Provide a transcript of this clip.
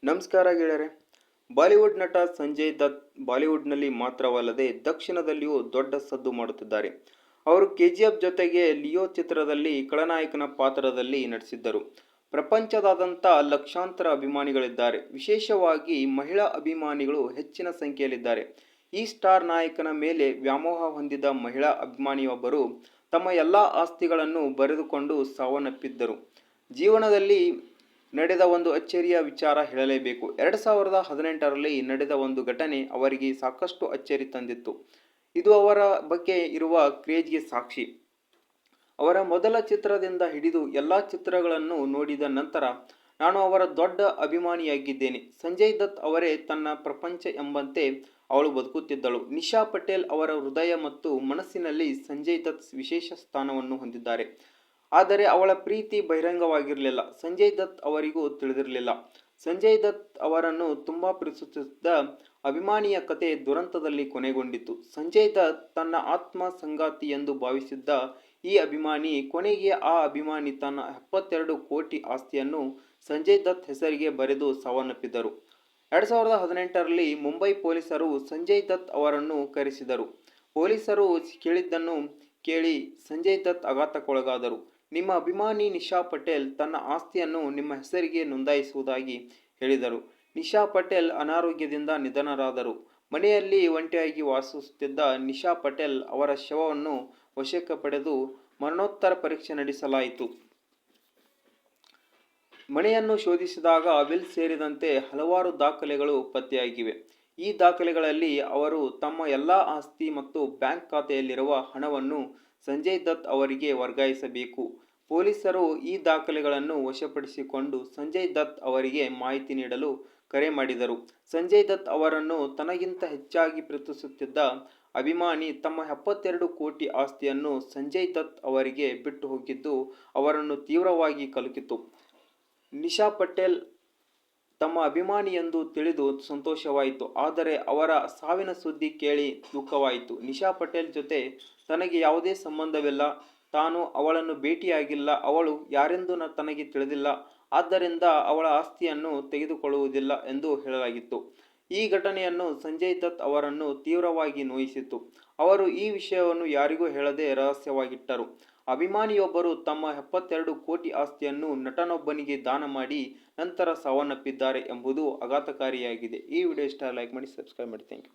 ನಮಸ್ಕಾರ ಗೆಳೆಯರೆ. ಬಾಲಿವುಡ್ ನಟ ಸಂಜಯ್ ದತ್ ಬಾಲಿವುಡ್ನಲ್ಲಿ ಮಾತ್ರವಲ್ಲದೆ ದಕ್ಷಿಣದಲ್ಲಿಯೂ ದೊಡ್ಡ ಸದ್ದು ಮಾಡುತ್ತಿದ್ದಾರೆ. ಅವರು ಕೆಜಿಎಫ್ ಜೊತೆಗೆ ಲಿಯೋ ಚಿತ್ರದಲ್ಲಿ ಖಳನಾಯಕನ ಪಾತ್ರದಲ್ಲಿ ನಟಿಸಿದ್ದರು. ಪ್ರಪಂಚದಾದ್ಯಂತ ಲಕ್ಷಾಂತರ ಅಭಿಮಾನಿಗಳಿದ್ದಾರೆ. ವಿಶೇಷವಾಗಿ ಮಹಿಳಾ ಅಭಿಮಾನಿಗಳು ಹೆಚ್ಚಿನ ಸಂಖ್ಯೆಯಲ್ಲಿದ್ದಾರೆ. ಈ ಸ್ಟಾರ್ ನಾಯಕನ ಮೇಲೆ ವ್ಯಾಮೋಹ ಹೊಂದಿದ ಮಹಿಳಾ ಅಭಿಮಾನಿಯೊಬ್ಬರು ತಮ್ಮ ಎಲ್ಲ ಆಸ್ತಿಗಳನ್ನು ಬರೆದುಕೊಂಡು ಸಾವನ್ನಪ್ಪಿದ್ದರು. ಜೀವನದಲ್ಲಿ ನಡೆದ ಒಂದು ಅಚ್ಚರಿಯ ವಿಚಾರ ಹೇಳಲೇಬೇಕು. 2018ರಲ್ಲಿ ನಡೆದ ಒಂದು ಘಟನೆ ಅವರಿಗೆ ಸಾಕಷ್ಟು ಅಚ್ಚರಿ ತಂದಿತ್ತು. ಇದು ಅವರ ಬಗ್ಗೆ ಇರುವ ಕ್ರೇಜ್ಗೆ ಸಾಕ್ಷಿ. ಅವರ ಮೊದಲ ಚಿತ್ರದಿಂದ ಹಿಡಿದು ಎಲ್ಲ ಚಿತ್ರಗಳನ್ನು ನೋಡಿದ ನಂತರ ನಾನು ಅವರ ದೊಡ್ಡ ಅಭಿಮಾನಿಯಾಗಿದ್ದೇನೆ. ಸಂಜಯ್ ದತ್ ಅವರೇ ತನ್ನ ಪ್ರಪಂಚ ಎಂಬಂತೆ ಅವಳು ಬದುಕುತ್ತಿದ್ದಳು. ನಿಶಾ ಪಟೇಲ್ ಅವರ ಹೃದಯ ಮತ್ತು ಮನಸ್ಸಿನಲ್ಲಿ ಸಂಜಯ್ ದತ್ ವಿಶೇಷ ಸ್ಥಾನವನ್ನು ಹೊಂದಿದ್ದಾರೆ. ಆದರೆ ಅವಳ ಪ್ರೀತಿ ಬಹಿರಂಗವಾಗಿರಲಿಲ್ಲ. ಸಂಜಯ್ ದತ್ ಅವರಿಗೂ ತಿಳಿದಿರಲಿಲ್ಲ. ಸಂಜಯ್ ದತ್ ಅವರನ್ನು ತುಂಬಾ ಪ್ರೀತಿಸುತ್ತಿದ್ದ ಅಭಿಮಾನಿಯ ಕತೆ ದುರಂತದಲ್ಲಿ ಕೊನೆಗೊಂಡಿತು. ಸಂಜಯ್ ದತ್ ತನ್ನ ಆತ್ಮ ಸಂಗಾತಿ ಎಂದು ಭಾವಿಸಿದ್ದ ಈ ಅಭಿಮಾನಿ ಕೊನೆಗೆ ಆ ಅಭಿಮಾನಿ ತನ್ನ 72 ಕೋಟಿ ಆಸ್ತಿಯನ್ನು ಸಂಜಯ್ ದತ್ ಹೆಸರಿಗೆ ಬರೆದು ಸಾವನ್ನಪ್ಪಿದರು. 2018ರಲ್ಲಿ ಮುಂಬೈ ಪೊಲೀಸರು ಸಂಜಯ್ ದತ್ ಅವರನ್ನು ಕರೆಸಿದರು. ಪೊಲೀಸರು ಕೇಳಿದ್ದನ್ನು ಕೇಳಿ ಸಂಜಯ್ ದತ್ ಆಘಾತಕ್ಕೊಳಗಾದರು. ನಿಮ್ಮ ಅಭಿಮಾನಿ ನಿಶಾ ಪಟೇಲ್ ತನ್ನ ಆಸ್ತಿಯನ್ನು ನಿಮ್ಮ ಹೆಸರಿಗೆ ನೋಂದಾಯಿಸುವುದಾಗಿ ಹೇಳಿದರು. ನಿಶಾ ಪಟೇಲ್ ಅನಾರೋಗ್ಯದಿಂದ ನಿಧನರಾದರು. ಮನೆಯಲ್ಲಿ ಒಂಟಿಯಾಗಿ ವಾಸಿಸುತ್ತಿದ್ದ ನಿಶಾ ಪಟೇಲ್ ಅವರ ಶವವನ್ನು ವಶಕ್ಕೆ ಪಡೆದು ಮರಣೋತ್ತರ ಪರೀಕ್ಷೆ ನಡೆಸಲಾಯಿತು. ಮನೆಯನ್ನು ಶೋಧಿಸಿದಾಗ ವಿಲ್ ಸೇರಿದಂತೆ ಹಲವಾರು ದಾಖಲೆಗಳು ಪತ್ತೆಯಾಗಿವೆ. ಈ ದಾಖಲೆಗಳಲ್ಲಿ ಅವರು ತಮ್ಮ ಎಲ್ಲಾ ಆಸ್ತಿ ಮತ್ತು ಬ್ಯಾಂಕ್ ಖಾತೆಯಲ್ಲಿರುವ ಹಣವನ್ನು ಸಂಜಯ್ ದತ್ ಅವರಿಗೆ ವರ್ಗಾಯಿಸಬೇಕು. ಪೊಲೀಸರು ಈ ದಾಖಲೆಗಳನ್ನು ವಶಪಡಿಸಿಕೊಂಡು ಸಂಜಯ್ ದತ್ ಅವರಿಗೆ ಮಾಹಿತಿ ನೀಡಲು ಕರೆ ಮಾಡಿದರು. ಸಂಜಯ್ ದತ್ ಅವರನ್ನು ತನಗಿಂತ ಹೆಚ್ಚಾಗಿ ಪ್ರೀತಿಸುತ್ತಿದ್ದ ಅಭಿಮಾನಿ ತಮ್ಮ 72 ಕೋಟಿ ಆಸ್ತಿಯನ್ನು ಸಂಜಯ್ ದತ್ ಅವರಿಗೆ ಬಿಟ್ಟು ಹೋಗಿದ್ದು ಅವರನ್ನು ತೀವ್ರವಾಗಿ ಕಲಕಿತು. ನಿಶಾ ಪಟೇಲ್ ತಮ್ಮ ಅಭಿಮಾನಿ ಎಂದು ತಿಳಿದು ಸಂತೋಷವಾಯಿತು. ಆದರೆ ಅವರ ಸಾವಿನ ಸುದ್ದಿ ಕೇಳಿ ದುಃಖವಾಯಿತು. ನಿಶಾ ಪಟೇಲ್ ಜೊತೆ ತನಗೆ ಯಾವುದೇ ಸಂಬಂಧವಿಲ್ಲ. ತಾನು ಅವಳನ್ನು ಭೇಟಿಯಾಗಿಲ್ಲ. ಅವಳು ಯಾರೆಂದು ತನಗೆ ತಿಳಿದಿಲ್ಲ. ಆದ್ದರಿಂದ ಅವಳ ಆಸ್ತಿಯನ್ನು ತೆಗೆದುಕೊಳ್ಳುವುದಿಲ್ಲ ಎಂದು ಹೇಳಲಾಗಿತ್ತು. ಈ ಘಟನೆಯನ್ನು ಸಂಜಯ್ ದತ್ ಅವರನ್ನು ತೀವ್ರವಾಗಿ ನೋಯಿಸಿತು. ಅವರು ಈ ವಿಷಯವನ್ನು ಯಾರಿಗೂ ಹೇಳದೆ ರಹಸ್ಯವಾಗಿಟ್ಟರು. ಅಭಿಮಾನಿಯೊಬ್ಬರು ತಮ್ಮ 72 ಕೋಟಿ ಆಸ್ತಿಯನ್ನು ನಟನೊಬ್ಬನಿಗೆ ದಾನ ಮಾಡಿ ನಂತರ ಸಾವನ್ನಪ್ಪಿದ್ದಾರೆ ಎಂಬುದು ಆಘಾತಕಾರಿಯಾಗಿದೆ. ಈ ವಿಡಿಯೋ ಇಷ್ಟ ಲೈಕ್ ಮಾಡಿ, ಸಬ್ಸ್ಕ್ರೈಬ್ ಮಾಡಿ. Thank you.